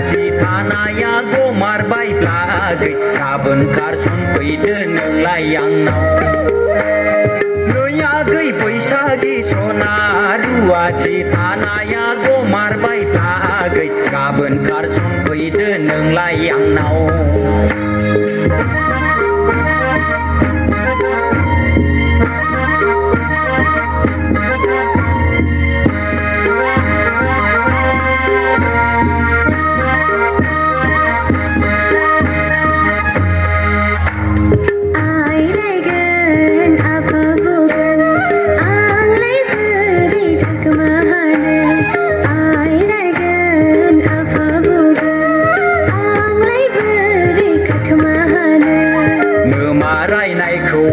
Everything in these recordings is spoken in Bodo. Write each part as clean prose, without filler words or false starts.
रुवाथि थानाया गोमारबाय लागै गाबोन खारसन फैदो नोंलाय आंनाव नै आगै बैसागि सना रुवाथि थानाया गोमारबाय लागै गाबोन खारसन फैदो नोंलाय आंनाव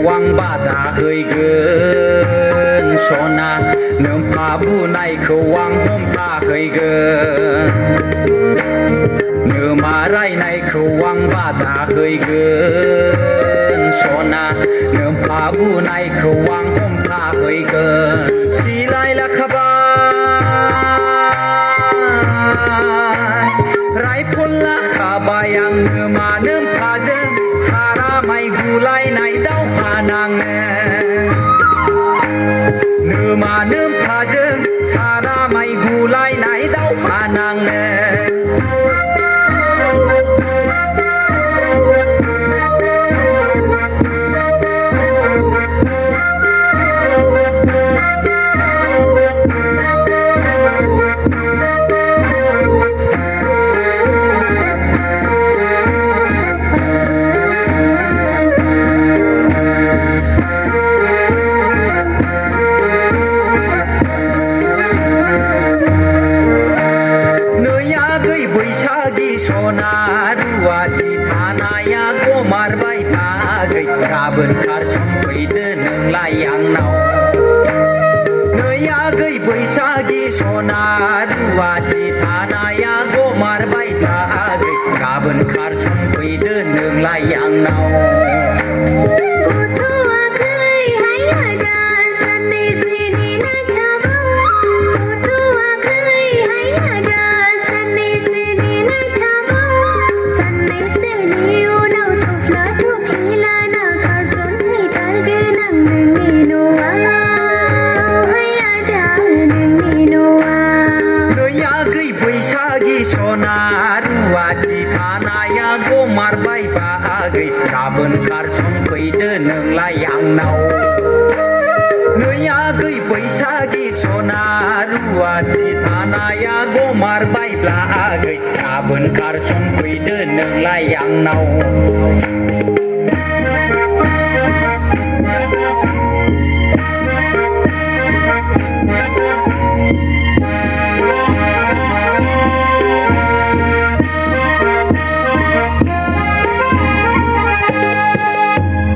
आं बादा हैगोन सना नों फाबुनायखौ आं हमथाहैगोन नोमा रायनायखौ आं बादा हैगोन सना नों फाबुनायखौ आं हमथाहैगोन सिलाय लाखाबाय रायफल लाखाबाय आं नोमा नों फाजों सारा माइ गुलायनाय दावहा नाङो नोमा नों फाजों सारा माइ गुलायनाय दावहा नाङो बैसागि सना रुवाथि थानाया गोमारबाय लागै गाबोन खारसन फैदो नोंलाय आंनाव नै आगै बैसागि सना रुवाथि थानाया गोमारबाय लागै गाबोन खारसन फैदो नोंलाय आंनाव सना रुवाथि थानाया गोमारबाय लागै गाबोन खारसन फैदो नोंलाय आंनाव नै आगै बैसागि सना रुवाथि थानाया गोमारबाय लागै गाबोन खारसन फैदो नोंलाय आंनाव